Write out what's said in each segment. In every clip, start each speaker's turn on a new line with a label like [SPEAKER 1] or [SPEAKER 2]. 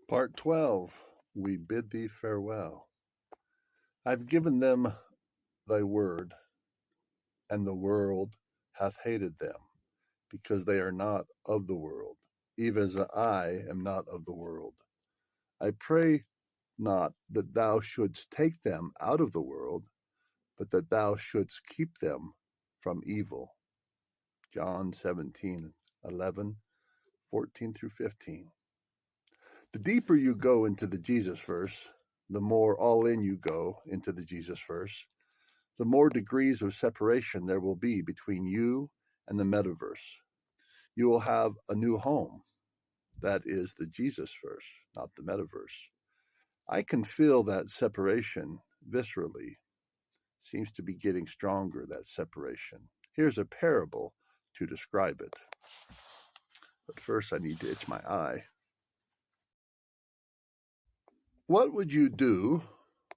[SPEAKER 1] Part 12. We bid thee farewell. I've given them thy word, and the world hath hated them, because they are not of the world, even as I am not of the world. I pray not that thou shouldst take them out of the world, but that thou shouldst keep them from evil. John 17:11, 14 through 15. The deeper you go into the Jesus verse, the more all in you go into the Jesus verse, the more degrees of separation there will be between you and the metaverse. You will have a new home. That is the Jesus verse, not the metaverse. I can feel that separation viscerally. Seems to be getting stronger, that separation. Here's a parable to describe it. But first, I need to itch my eye. What would you do?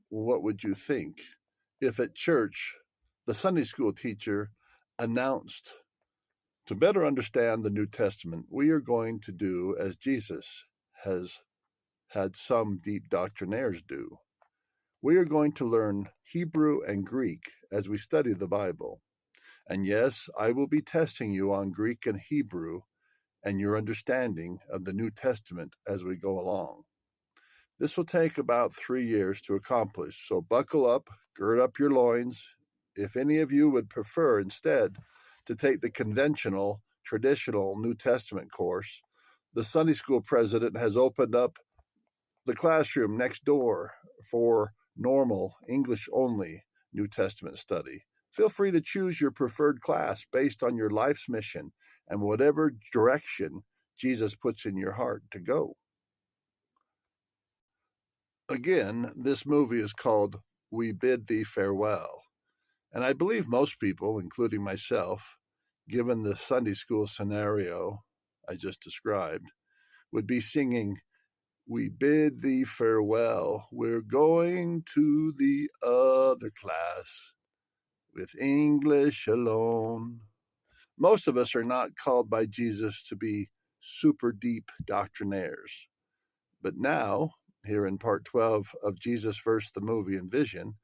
[SPEAKER 1] What would you think if at church the Sunday school teacher announced, to better understand the New Testament, we are going to do as Jesus has had some deep doctrinaires do. We are going to learn Hebrew and Greek as we study the Bible. And yes, I will be testing you on Greek and Hebrew and your understanding of the New Testament as we go along. This will take about 3 years to accomplish, so buckle up, gird up your loins. If any of you would prefer instead to take the conventional, traditional New Testament course, the Sunday school president has opened up the classroom next door for normal, English-only New Testament study. Feel free to choose your preferred class based on your life's mission and whatever direction Jesus puts in your heart to go. Again, this movie is called We Bid Thee Farewell. And I believe most people, including myself, given the Sunday school scenario I just described, would be singing, "We bid thee farewell. We're going to the other class with English alone." Most of us are not called by Jesus to be super deep doctrinaires. But now, here in part 12 of Jesus Verse the Movie and Vision,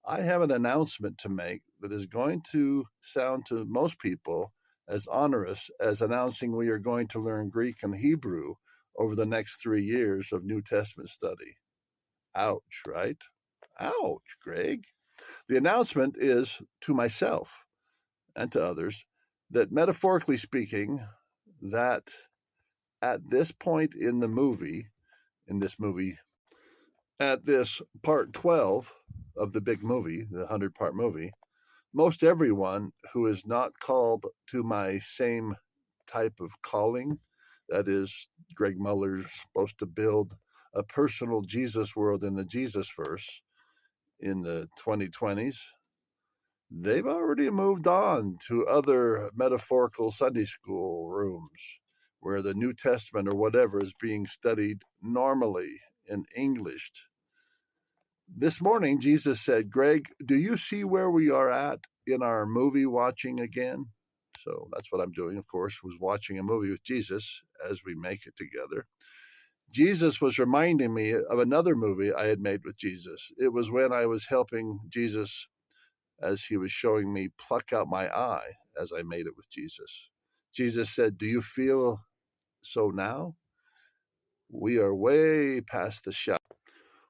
[SPEAKER 1] I have an announcement to make that is going to sound to most people as onerous as announcing we are going to learn Greek and Hebrew over the next 3 years of New Testament study. Ouch, right? Ouch, Greg. The announcement is to myself and to others that, metaphorically speaking, that at this point in this movie, at this part 12 of the big movie, the 100-part movie, most everyone who is not called to my same type of calling, that is, Greg Muller's supposed to build a personal Jesus world in the Jesus verse in the 2020s, they've already moved on to other metaphorical Sunday school rooms where the New Testament or whatever is being studied normally in English. This morning, Jesus said, "Greg, do you see where we are at in our movie watching again?" So that's what I'm doing, of course, was watching a movie with Jesus as we make it together. Jesus was reminding me of another movie I had made with Jesus. It was when I was helping Jesus as he was showing me pluck out my eye as I made it with Jesus. Jesus said, "Do you feel so now?" We are way past the Shire.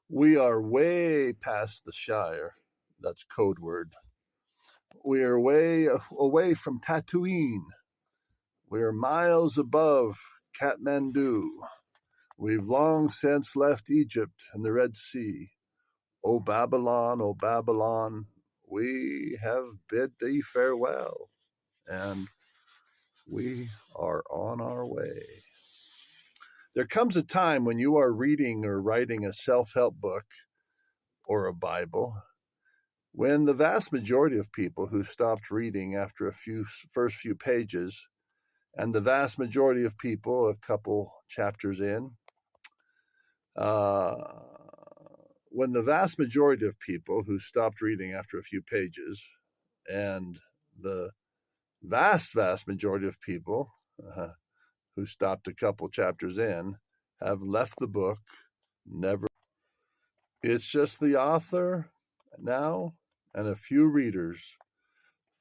[SPEAKER 1] We are way past the Shire. That's code word. We are way away from Tatooine. We are miles above Kathmandu. We've long since left Egypt and the Red Sea. O Babylon, we have bid thee farewell, and we are on our way. There comes a time when you are reading or writing a self-help book or a Bible, when the vast majority of people who stopped reading after first few pages, and the vast majority of people a couple chapters in, when the vast majority of people who stopped reading after a few pages, and the vast majority of people who stopped a couple chapters in, have left the book Never. It's just the author now and a few readers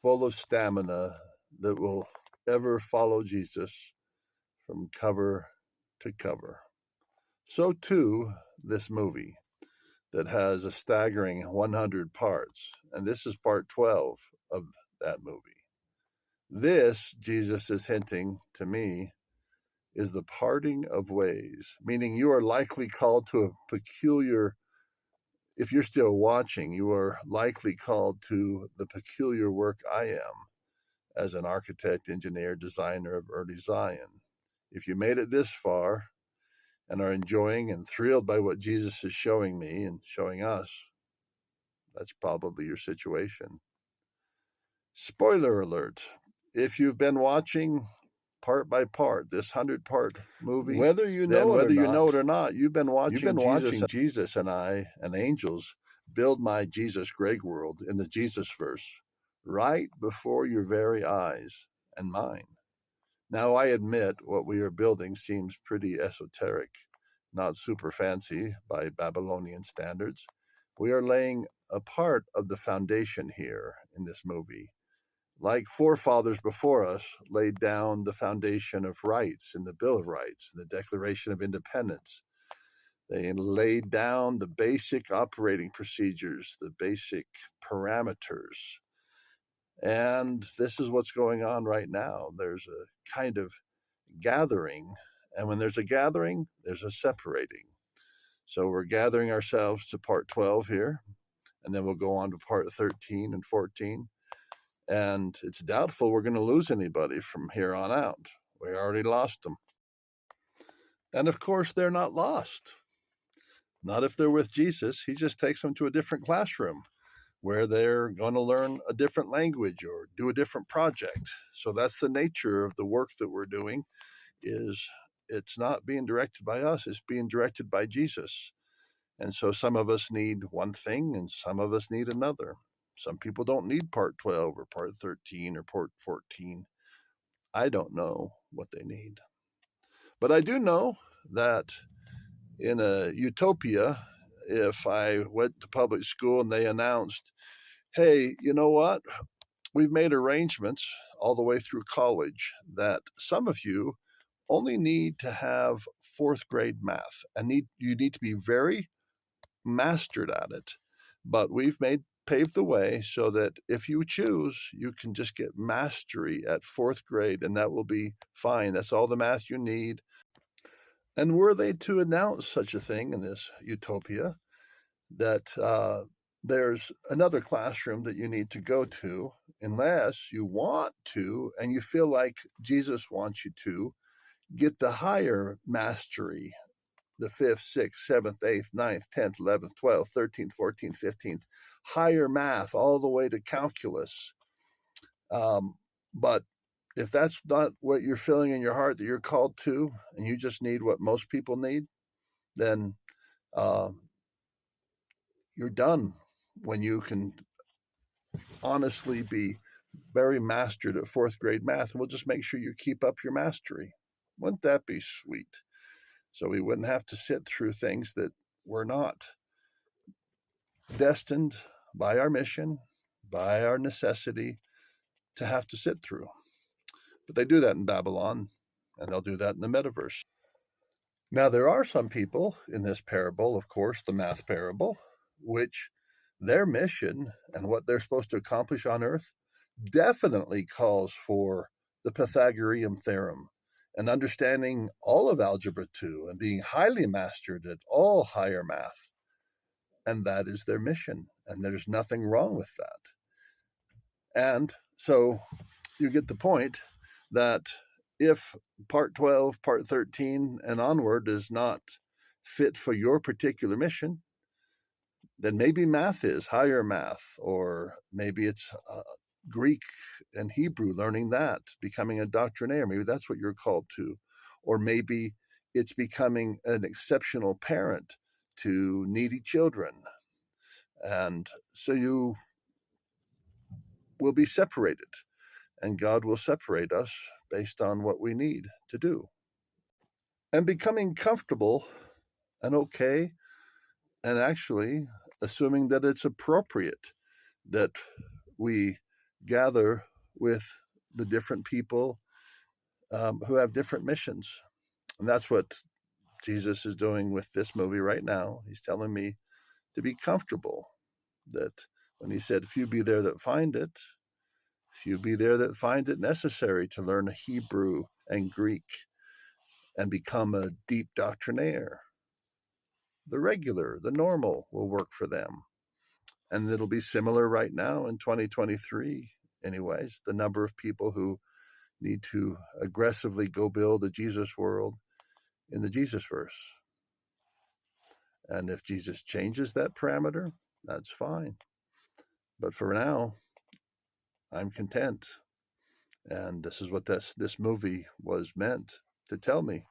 [SPEAKER 1] full of stamina that will ever follow Jesus from cover to cover. So too, this movie that has a staggering 100 parts, and this is part 12 of that movie. This, Jesus is hinting to me, is the parting of ways, meaning you are likely called to a peculiar, if you're still watching, you are likely called to the peculiar work I am as an architect, engineer, designer of early Zion. If you made it this far and are enjoying and thrilled by what Jesus is showing me and showing us, that's probably your situation. Spoiler alert, if you've been watching part by part this 100-part movie,
[SPEAKER 2] Whether you
[SPEAKER 1] then
[SPEAKER 2] know it or
[SPEAKER 1] whether you know it
[SPEAKER 2] not,
[SPEAKER 1] or not, you've been watching Jesus and I and angels build my Jesus Greg world in the Jesus verse right before your very eyes and mine. Now, I admit what we are building seems pretty esoteric, not super fancy by Babylonian standards. We are laying a part of the foundation here in this movie. Like forefathers before us laid down the foundation of rights in the Bill of Rights, the Declaration of Independence. They laid down the basic operating procedures, the basic parameters. And this is what's going on right now. There's a kind of gathering. And when there's a gathering, there's a separating. So we're gathering ourselves to part 12 here, and then we'll go on to part 13 and 14. And it's doubtful we're going to lose anybody from here on out. We already lost them. And of course, they're not lost. Not if they're with Jesus. He just takes them to a different classroom where they're going to learn a different language or do a different project. So that's the nature of the work that we're doing, is it's not being directed by us, it's being directed by Jesus. And so some of us need one thing and some of us need another. Some people don't need part 12 or part 13 or part 14. I don't know what they need. But I do know that in a utopia, if I went to public school and they announced, hey, you know what? We've made arrangements all the way through college that some of you only need to have fourth grade math and you need to be very mastered at it. But we've paved the way so that if you choose, you can just get mastery at fourth grade, and that will be fine. That's all the math you need. And were they to announce such a thing in this utopia, that there's another classroom that you need to go to, unless you want to, and you feel like Jesus wants you to, get the higher mastery, the 5th, 6th, 7th, 8th, 9th, 10th, 11th, 12th, 13th, 14th, 15th, higher math all the way to calculus. But if that's not what you're feeling in your heart that you're called to, and you just need what most people need, then you're done when you can honestly be very mastered at fourth grade math. And we'll just make sure you keep up your mastery. Wouldn't that be sweet? So we wouldn't have to sit through things that we're not destined by our mission, by our necessity, to have to sit through. But they do that in Babylon, and they'll do that in the metaverse. Now, there are some people in this parable, of course, the math parable, which their mission and what they're supposed to accomplish on earth definitely calls for the Pythagorean theorem and understanding all of Algebra 2 and being highly mastered at all higher math. And that is their mission, and there's nothing wrong with that. And so you get the point that if part 12, part 13, and onward is not fit for your particular mission, then maybe math is higher math, or maybe it's Greek and Hebrew, learning that, becoming a doctrinaire. Maybe that's what you're called to. Or maybe it's becoming an exceptional parent to needy children. And so you will be separated, and God will separate us based on what we need to do. And becoming comfortable and okay and actually assuming that it's appropriate that we gather with the different people who have different missions. And that's what Jesus is doing with this movie right now. He's telling me to be comfortable, that when he said, few be there that find it, few be there that find it necessary to learn Hebrew and Greek and become a deep doctrinaire. The regular, the normal will work for them. And it'll be similar right now in 2023, anyways. The number of people who need to aggressively go build a Jesus world in the Jesus verse. And if Jesus changes that parameter, that's fine. But for now, I'm content. And this is what this movie was meant to tell me.